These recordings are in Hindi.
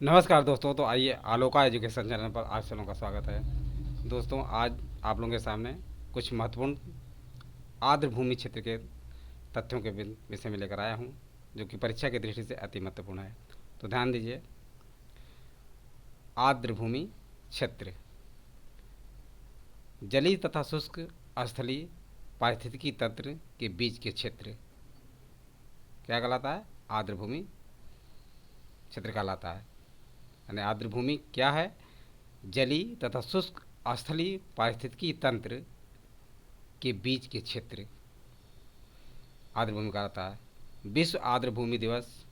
नमस्कार दोस्तों। तो आइए, आलोका एजुकेशन चैनल पर आप सबों का स्वागत है। दोस्तों, आज आप लोगों के सामने कुछ महत्वपूर्ण आर्द्र भूमि क्षेत्र के तथ्यों के विषय में लेकर आया हूँ, जो कि परीक्षा की दृष्टि से अति महत्वपूर्ण है। तो ध्यान दीजिए। आर्द्र भूमि क्षेत्र जलीय तथा शुष्क स्थलीय पारिस्थितिकी तंत्र के बीच के क्षेत्र क्या कहलाता है? आर्द्र भूमि क्षेत्र कहलाता है। यानी आर्द्र भूमि क्या है? जलीय तथा शुष्क स्थलीय पारिस्थितिकी तंत्र के बीच के क्षेत्र आर्द्र भूमि कहलाता है। विश्व आर्द्र भूमि दिवस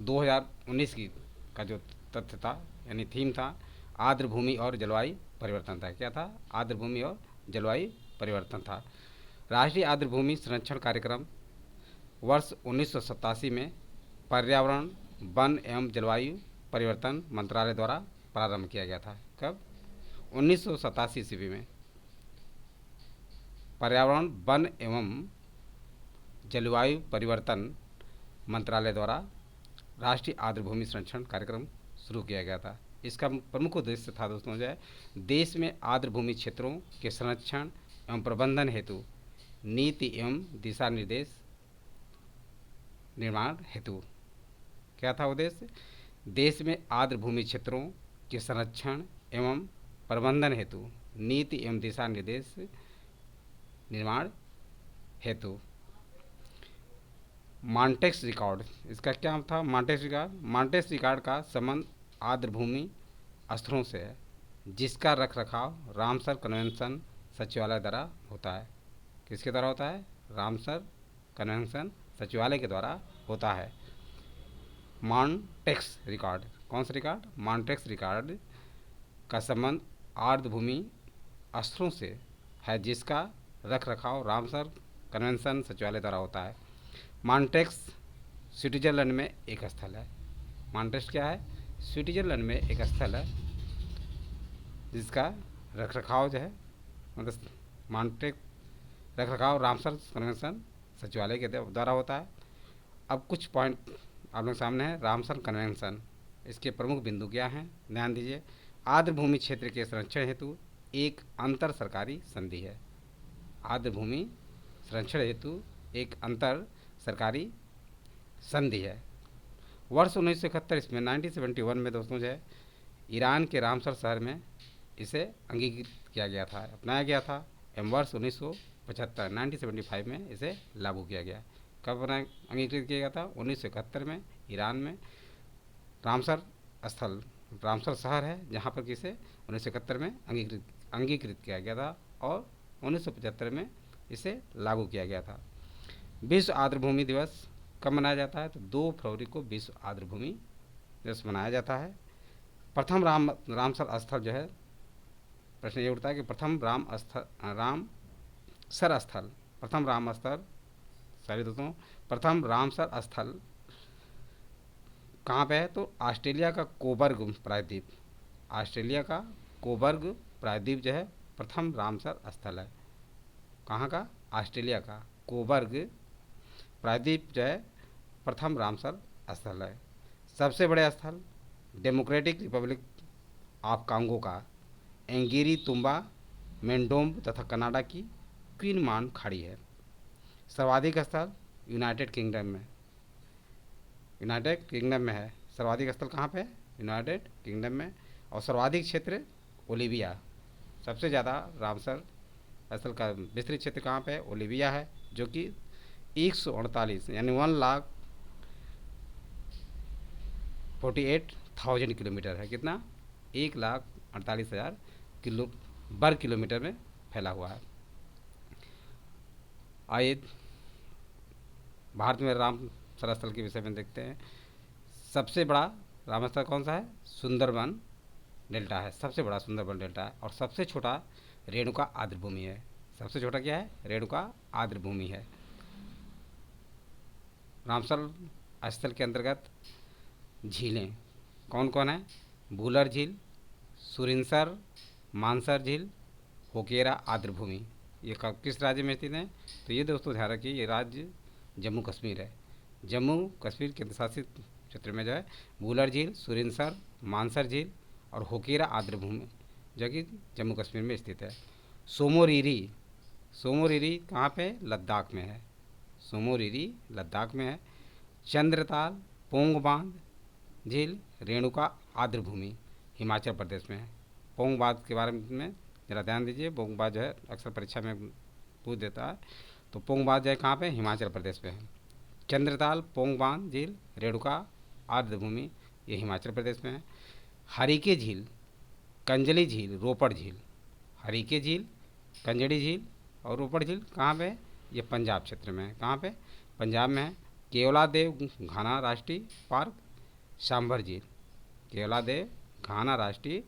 2019 की का जो तथ्य था, यानी थीम था, आर्द्र भूमि और जलवायु परिवर्तन था। क्या था? आर्द्र भूमि और जलवायु परिवर्तन था। राष्ट्रीय आर्द्र भूमि संरक्षण कार्यक्रम वर्ष 1987 में पर्यावरण, वन एवं जलवायु परिवर्तन मंत्रालय द्वारा प्रारंभ किया गया था। कब? 1987 ईस्वी में पर्यावरण, वन एवं जलवायु परिवर्तन मंत्रालय द्वारा राष्ट्रीय आर्द्र भूमि संरक्षण कार्यक्रम शुरू किया गया था। इसका प्रमुख उद्देश्य था दोस्तों, जो है देश में आर्द्र भूमि क्षेत्रों के संरक्षण एवं प्रबंधन हेतु नीति एवं दिशा निर्देश निर्माण हेतु। क्या था उद्देश्य? देश में आर्द्र भूमि क्षेत्रों के संरक्षण एवं प्रबंधन हेतु नीति एवं दिशा निर्देश निर्माण हेतु। मॉन्टेक्स रिकॉर्ड, इसका क्या था? मॉन्टेक्स रिकॉर्ड का संबंध आर्द्र भूमि स्थलों से है, जिसका रख रखाव रामसर कन्वेंशन सचिवालय द्वारा होता है। किसके द्वारा होता है? रामसर कन्वेंशन सचिवालय के द्वारा होता है। मॉन्टेक्स रिकॉर्ड, कौन सा रिकॉर्ड? मॉन्टेक्स रिकॉर्ड का संबंध आर्द्र भूमि स्थलों से है, जिसका रख रखाव रामसर कन्वेंशन सचिवालय द्वारा होता है। मॉन्टेक्स स्विट्जरलैंड में एक स्थल है। मॉन्टेक्स क्या है? स्विट्जरलैंड में एक स्थल है, जिसका रख रखाव जो है, मतलब मॉन्टेक्स रख रखाव रामसर कन्वेंशन सचिवालय के द्वारा होता है। अब कुछ पॉइंट आप लोग सामने है। रामसर कन्वेंशन, इसके प्रमुख बिंदु क्या हैं? ध्यान दीजिए। आर्द्र भूमि क्षेत्र के संरक्षण हेतु एक अंतर सरकारी संधि है। आर्द्र भूमि संरक्षण हेतु एक अंतर सरकारी संधि है। वर्ष 1971 इसमें 1971 में दोस्तों जो है ईरान के रामसर शहर में इसे अंगीकृत किया गया था, अपनाया गया था। एवं वर्ष 1975 1975 में इसे लागू किया गया। कब अंगीकृत किया गया था? 1971 में ईरान में रामसर स्थल, रामसर शहर है, जहाँ पर किसे 1971 में अंगीकृत किया गया था और 1975 में इसे लागू किया गया था। विश्व आर्द्र भूमि दिवस कब मनाया जाता है? तो 2 फरवरी को विश्व आर्द्र भूमि दिवस मनाया जाता है। प्रथम रामसर स्थल जो है, प्रश्न ये उठता है कि प्रथम प्रथम रामसर स्थल कहाँ पे है? तो ऑस्ट्रेलिया का कोबर्ग प्रायद्वीप, ऑस्ट्रेलिया का कोबर्ग प्रायद्वीप जो है प्रथम रामसर स्थल है। कहाँ का? ऑस्ट्रेलिया का कोबर्ग प्रायद्वीप जो है प्रथम रामसर स्थल है। सबसे बड़े स्थल डेमोक्रेटिक रिपब्लिक ऑफ कांगो का एंगिरी तुम्बा मेंडोम्ब तथा कनाडा की क्वीनमान खाड़ी है। सर्वाधिक स्थल यूनाइटेड किंगडम में है। सर्वाधिक स्थल कहाँ पे है? यूनाइटेड किंगडम में। और सर्वाधिक क्षेत्र ओलिविया, सबसे ज़्यादा रामसर स्थल का विस्तृत क्षेत्र कहाँ पे है? ओलिविया है, जो कि 148 यानी 1,48,000 किलोमीटर है। कितना? 1,48,000 वर्ग किलोमीटर में फैला हुआ है। आइए भारत में रामसर स्थल के विषय में देखते हैं। सबसे बड़ा रामस्थल कौन सा है? सुंदरबन डेल्टा है, सबसे बड़ा सुंदरबन डेल्टा है। और सबसे छोटा रेणुका आर्द्र भूमि है। सबसे छोटा क्या है? रेणुका आर्द्र भूमि है। रामसर स्थल के अंतर्गत झीलें कौन कौन है? भूलर झील, सुरिनसर, मानसर झील, होकेरा आर्द्र भूमि। ये किस राज्य में स्थित है? तो ये दोस्तों ध्यान रखिए, ये राज्य जम्मू कश्मीर है। जम्मू कश्मीर केंद्र शासित क्षेत्र में जो है वुलर झील, सुरिनसर, मानसर झील और होकेरा आर्द्रभूमि जो कि जम्मू कश्मीर में स्थित है। सोमोरिरी, सोमोरिरी कहाँ पे? लद्दाख में है। सोमोरिरी लद्दाख में है। चंद्रताल पोंग बांध झील, रेणुका आर्द्रभूमि हिमाचल प्रदेश में है। पोंग बांध के बारे में ज़रा ध्यान दीजिए, पोंग बांध जो है अक्सर परीक्षा में पूछ देता है। तो पोंग बांध जो है कहाँ पे? हिमाचल प्रदेश में है। चंद्रताल पोंग बांध झील, रेणुका आर्द्रभूमि ये हिमाचल प्रदेश में है। हरीके झील, कंजली झील, रोपड़ झील, हरीके झील, कंजड़ी झील और रोपड़ झील कहाँ पे? ये पंजाब क्षेत्र में है। कहाँ पे? पंजाब में है। केवलादेव घाना राष्ट्रीय पार्क, सांभर झील, केवलादेव घाना राष्ट्रीय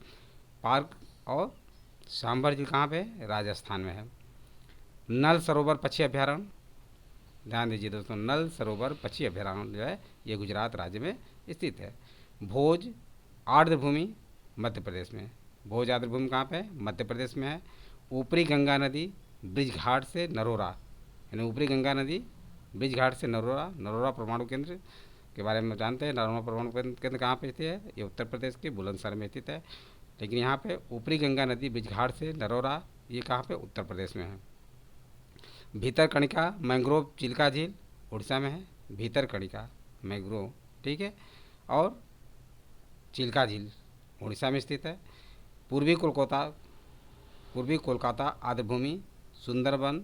पार्क और सांभर झील कहाँ पे? राजस्थान में है। नल सरोवर पक्षी अभ्यारण्य, ध्यान दीजिए दोस्तों, नल सरोवर पक्षी अभ्यारण्य जो है ये गुजरात राज्य में स्थित है। भोज आर्द्रभूमि मध्य प्रदेश में, भोज आर्द्रभूमि कहाँ पे? मध्य प्रदेश में है। ऊपरी गंगा नदी ब्रिज घाट से नरोरा, यानी ऊपरी गंगा नदी ब्रिज घाट से नरोरा, नरोरा परमाणु केंद्र के बारे में जानते हैं। नरोरा परमाणु केंद्र कहाँ पे स्थित है? ये उत्तर प्रदेश के बुलंदशहर में स्थित है। लेकिन यहाँ पे ऊपरी गंगा नदी ब्रिज घाट से नरोरा ये कहाँ पे? उत्तर प्रदेश में है। भीतरकणिका मैंग्रोव चिल्का झील उड़ीसा में है। भीतरकणिका मैंग्रोव, ठीक है, और चिल्का झील उड़ीसा में स्थित है। पूर्वी कोलकाता आर्द्रभूमि, सुंदरबन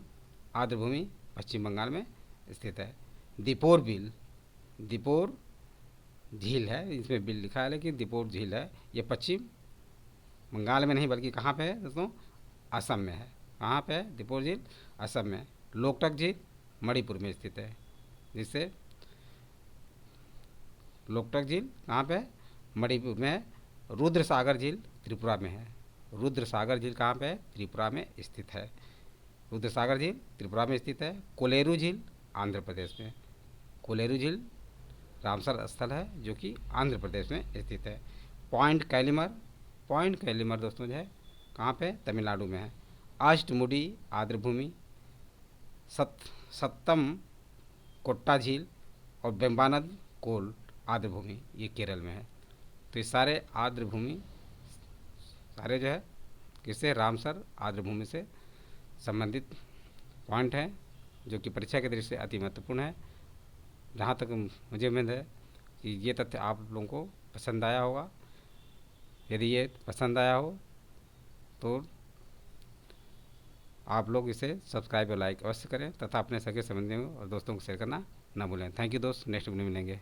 आर्द्रभूमि पश्चिम बंगाल में स्थित है। दीपोर बिल, दीपोर झील है, इसमें बिल लिखा है लेकिन दीपोर झील है, ये पश्चिम बंगाल में नहीं बल्कि कहाँ पे है दोस्तों? असम में है। कहाँ पे है दीपोर झील? असम में। लोकटक झील मणिपुर में स्थित है, जिससे लोकटक झील कहाँ पे है? मणिपुर में है। रुद्र सागर झील त्रिपुरा में है। रुद्र सागर झील कहाँ पे है? त्रिपुरा में स्थित है। रुद्र सागर झील त्रिपुरा में स्थित है। कोलेरू झील आंध्र प्रदेश में, कोलेरू झील रामसर स्थल है जो कि आंध्र प्रदेश में स्थित है। पॉइंट कैलिमर, पॉइंट कैलिमर दोस्तों जो है कहाँ पे? तमिलनाडु में है। अष्टमुडी आर्द्रभूमि, सत्तम कोट्टा झील और बेम्बानद कोल आर्द्रभूमि ये केरल में है। तो ये सारे आर्द्रभूमि सारे जो है किससे? रामसर आर्द्रभूमि से संबंधित पॉइंट हैं जो कि परीक्षा की दृष्टि से अति महत्वपूर्ण है। जहाँ तक मुझे उम्मीद है कि ये तथ्य आप लोगों को पसंद आया होगा। यदि ये पसंद आया हो तो आप लोग इसे सब्सक्राइब और लाइक अवश्य करें तथा अपने सगे संबंधियों और दोस्तों को शेयर करना ना भूलें। थैंक यू दोस्त, नेक्स्ट वीडियो में मिलेंगे।